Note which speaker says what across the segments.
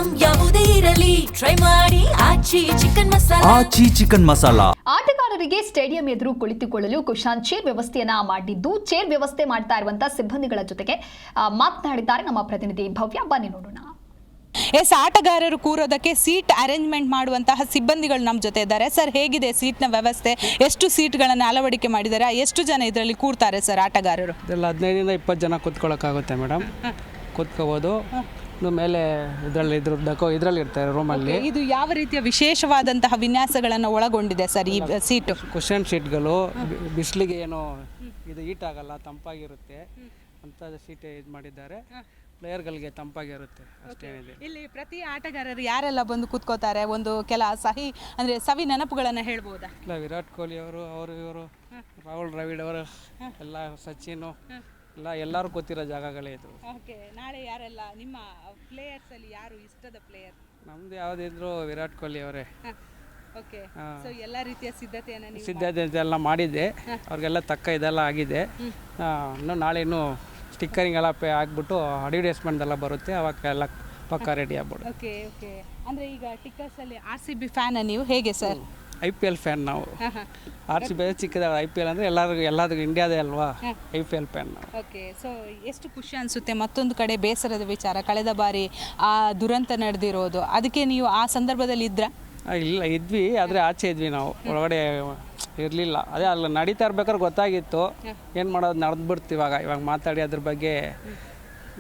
Speaker 1: Item ಯಾವುದೇ ಇರಲಿ try ಮಾಡಿ ಆಚಿ ಚಿಕನ್ ಮಸಾಲಾ.
Speaker 2: ಆಟಗಾರರಿಗೆ ಸ್ಟೇಡಿಯಂ ಎದುರು ಕುಳಿತುಕೊಳ್ಳಲು ಕುಶಾನ್ ಚೇರ್ ವ್ಯವಸ್ಥೆಯನ್ನ ಮಾಡಿದ್ದು, ಚೇರ್ ವ್ಯವಸ್ಥೆ ಮಾಡ್ತಾ ಇರುವಂತಹ ಸಿಬ್ಬಂದಿಗಳ ಜೊತೆಗೆ ಮಾತನಾಡಿದ್ದಾರೆ ನಮ್ಮ ಪ್ರತಿನಿಧಿ ಭವ್ಯ. ಬನ್ನಿ ನೋಡೋಣ.
Speaker 3: ಆಟಗಾರರು ಕೂರೋದಕ್ಕೆ ಸೀಟ್ ಅರೇಂಜ್ಮೆಂಟ್ ಮಾಡುವಂತಹ ಸಿಬ್ಬಂದಿಗಳು ನಮ್ಮ ಜೊತೆ ಇದ್ದಾರೆ. ಸರ್, ಹೇಗಿದೆ ಸೀಟ್ನ ವ್ಯವಸ್ಥೆ? ಎಷ್ಟು ಸೀಟ್ಗಳನ್ನು ಅಳವಡಿಕೆ ಮಾಡಿದ್ದಾರೆ? ಎಷ್ಟು ಜನ ಇದರಲ್ಲಿ ಕೂರ್ತಾರೆ ಸರ್ ಆಟಗಾರರು?
Speaker 4: ಇದರಲ್ಲಿ 15ರಿಂದ 20 ಜನ ಕೂತ್ಕೊಳ್ಳೋಕ್ಕಾಗುತ್ತೆ ಮೇಡಮ್. ಕೂತ್ಕೋಬೋದು. ಮೇಲೆ ಇದರಲ್ಲಿ ಇರ್ತಾರೆ ರೂಮಲ್ಲಿ.
Speaker 3: ಇದು ಯಾವ ರೀತಿಯ ವಿಶೇಷವಾದಂತಹ ವಿನ್ಯಾಸಗಳನ್ನು ಒಳಗೊಂಡಿದೆ ಸರ್ ಈ ಸೀಟು?
Speaker 4: ಕುಷನ್ ಸೀಟ್ಗಳು, ಬಿಸಿಲಿಗೆ ಏನು ಇದು ಹೀಟ್ ಆಗಲ್ಲ, ತಂಪಾಗಿರುತ್ತೆ ಅಂತ ಸೀಟ್ ಇದು ಮಾಡಿದ್ದಾರೆ. ಪ್ಲೇಯರ್ಗಳಿಗೆ ತಂಪಾಗಿರುತ್ತೆ ಅಷ್ಟೇನಿದೆ.
Speaker 3: ಇಲ್ಲಿ ಪ್ರತಿ ಆಟಗಾರರು ಯಾರೆಲ್ಲ ಬಂದು ಕೂತ್ಕೋತಾರೆ? ಒಂದು ಸವಿ ನೆನಪುಗಳನ್ನು ಹೇಳ್ಬೋದಾ?
Speaker 4: ಇಲ್ಲ, ವಿರಾಟ್ ಕೊಹ್ಲಿ ಅವರು ಇವರು ರಾಹುಲ್ ದ್ರಾವಿಡ್ ಅವರು ಎಲ್ಲ, ಸಚಿನ್ ಎಲ್ಲರೂ ಕೂತಿರೋ ಜಾಗಗಳೇ ಇದು.
Speaker 3: ಓಕೆ, ನಾಳೆ ಯಾರೆಲ್ಲ ನಿಮ್ಮ ಪ್ಲೇಯರ್ಸ್ ಅಲ್ಲಿ ಯಾರು ಇಷ್ಟದ ಪ್ಲೇಯರ್?
Speaker 4: ನಮ್ದು ಯಾವುದಿದ್ರು ವಿರಾಟ್ ಕೊಹ್ಲಿ ಅವರೇ.
Speaker 3: ಓಕೆ, ಸೊ ಎಲ್ಲ ರೀತಿಯ
Speaker 4: ಸಿದ್ಧತೆ ಎಲ್ಲ ಮಾಡಿದ್ದೆ. ಅವ್ರಿಗೆಲ್ಲ ತಕ್ಕ ಇದೆಲ್ಲ ಆಗಿದೆ. ಇನ್ನು ನಾಳೆ ಸ್ಟಿಕ್ಕರಿಂಗ್ ಎಲ್ಲ ಹಾಕ್ಬಿಟ್ಟು ಅಡ್ವರ್ಟೈಸ್ಮೆಂಟ್ ಎಲ್ಲ ಬರುತ್ತೆ, ಅವಾಗ ಎಲ್ಲ ಪಕ್ಕ ರೆಡಿ ಆಗ್ಬಿಡು.
Speaker 3: ಓಕೆ ಓಕೆ, ಅಂದರೆ ಈಗ ಟಿಕ್ಕರ್ಸ್ ಅಲ್ಲಿ RCB ಫ್ಯಾನ್ ನೀವು ಹೇಗೆ ಸರ್?
Speaker 4: IPL ಫ್ಯಾನ್ ನಾವು. RCB ಚಿಕ್ಕದ, IPL ಅಂದರೆ ಎಲ್ಲರಿಗೂ ಇಂಡಿಯಾದೇ ಅಲ್ವಾ, IPL ಫ್ಯಾನ್ ನಾವು.
Speaker 3: ಓಕೆ, ಸೊ ಎಷ್ಟು ಖುಷಿ ಅನಿಸುತ್ತೆ. ಮತ್ತೊಂದು ಕಡೆ ಬೇಸರದ ವಿಚಾರ, ಕಳೆದ ಬಾರಿ ಆ ದುರಂತ ನಡೆದಿರೋದು, ಅದಕ್ಕೆ ನೀವು ಆ ಸಂದರ್ಭದಲ್ಲಿ ಇದ್ರಾ?
Speaker 4: ಇಲ್ಲ, ಇದ್ವಿ, ಆದರೆ ಆಚೆ ಇದ್ವಿ ನಾವು, ಒಳಗಡೆ ಇರಲಿಲ್ಲ. ಅದೇ ಅಲ್ಲಿ ನಡೀತಾ ಇರ್ಬೇಕಾದ್ರೆ ಗೊತ್ತಾಗಿತ್ತು, ಏನು ಮಾಡೋದು, ನಡೆದ್ಬಿಡ್ತು. ಇವಾಗ ಮಾತಾಡಿ ಅದ್ರ ಬಗ್ಗೆ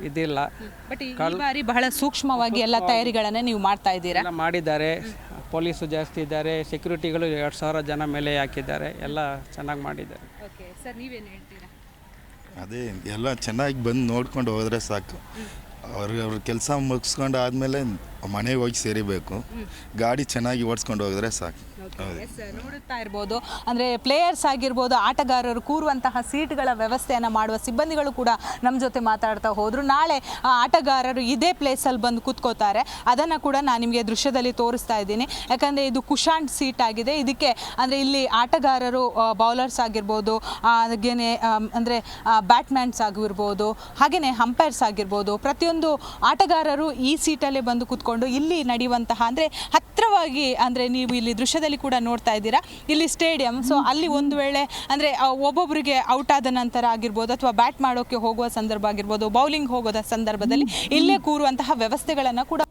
Speaker 4: ಇದಿಲ್ಲ.
Speaker 3: ಬಟ್ ಈ ಬಾರಿ ಬಹಳ ಸೂಕ್ಷ್ಮವಾಗಿ ಎಲ್ಲ ತಯಾರಿಗಳನ್ನು ನೀವು ಮಾಡ್ತಾ ಇದ್ದೀರಾ?
Speaker 4: ಮಾಡಿದ್ದಾರೆ. ಪೊಲೀಸು ಜಾಸ್ತಿ ಇದ್ದಾರೆ, ಸೆಕ್ಯೂರಿಟಿಗಳು 2000 ಜನ ಮೇಲೆ ಹಾಕಿದ್ದಾರೆ, ಎಲ್ಲ ಚೆನ್ನಾಗಿ ಮಾಡಿದ್ದಾರೆ.
Speaker 3: ಓಕೆ ಸರ್, ನೀವೇನು ಹೇಳ್ತೀರಾ?
Speaker 5: ಅದೇ ಎಲ್ಲ ಚೆನ್ನಾಗಿ ಬಂದು ನೋಡ್ಕೊಂಡು ಹೋದರೆ ಸಾಕು. ಅವ್ರ ಕೆಲಸ ಮುಗಿಸ್ಕೊಂಡು ಆದಮೇಲೆ ಮನೆಗೆ ಹೋಗಿ ಸೇರಿಬೇಕು. ಗಾಡಿ ಚೆನ್ನಾಗಿ ಓಡಿಸ್ಕೊಂಡು ಹೋಗಿದ್ರೆ ಸಾಕು.
Speaker 3: ನೋಡುತ್ತಾ ಇರ್ಬೋದು, ಅಂದರೆ ಪ್ಲೇಯರ್ಸ್ ಆಗಿರ್ಬೋದು, ಆಟಗಾರರು ಕೂರುವಂತಹ ಸೀಟ್ಗಳ ವ್ಯವಸ್ಥೆಯನ್ನು ಮಾಡುವ ಸಿಬ್ಬಂದಿಗಳು ಕೂಡ ನಮ್ಮ ಜೊತೆ ಮಾತಾಡ್ತಾ ಹೋದರು. ನಾಳೆ ಆಟಗಾರರು ಇದೇ ಪ್ಲೇಸಲ್ಲಿ ಬಂದು ಕೂತ್ಕೋತಾರೆ. ಅದನ್ನು ಕೂಡ ನಾನು ನಿಮಗೆ ದೃಶ್ಯದಲ್ಲಿ ತೋರಿಸ್ತಾ ಇದ್ದೀನಿ. ಯಾಕಂದರೆ ಇದು ಕುಶಾನ್ ಸೀಟ್ ಆಗಿದೆ. ಇದಕ್ಕೆ ಅಂದರೆ ಇಲ್ಲಿ ಆಟಗಾರರು, ಬೌಲರ್ಸ್ ಆಗಿರ್ಬೋದು, ಹಾಗೆಯೇ ಅಂದರೆ ಬ್ಯಾಟ್ಮ್ಯಾನ್ಸ್ ಆಗಿರ್ಬೋದು, ಹಾಗೆಯೇ ಅಂಪೈರ್ಸ್ ಆಗಿರ್ಬೋದು, ಪ್ರತಿಯೊಂದು ಆಟಗಾರರು ಈ ಸೀಟಲ್ಲೇ ಬಂದು ಕೂತ್ಕೊಂಡು ಇಲ್ಲಿ ನಡೆಯುವಂತಹ, ಅಂದರೆ ಹತ್ತಿರವಾಗಿ, ಅಂದರೆ ನೀವು ಇಲ್ಲಿ ದೃಶ್ಯದಲ್ಲಿ ಕೂಡ ನೋಡ್ತಾ ಇದ್ದೀರಾ, ಇಲ್ಲಿ ಸ್ಟೇಡಿಯಂ. ಸೊ ಅಲ್ಲಿ ಒಂದು ವೇಳೆ ಅಂದರೆ ಒಬ್ಬೊಬ್ಬರಿಗೆ ಔಟ್ ಆದ ನಂತರ ಆಗಿರ್ಬೋದು, ಅಥವಾ ಬ್ಯಾಟ್ ಮಾಡೋಕ್ಕೆ ಹೋಗುವ ಸಂದರ್ಭ ಆಗಿರ್ಬೋದು, ಬೌಲಿಂಗ್ ಹೋಗೋದ ಸಂದರ್ಭದಲ್ಲಿ ಇಲ್ಲೇ ಕೂರುವಂತಹ ವ್ಯವಸ್ಥೆಗಳನ್ನು ಕೂಡ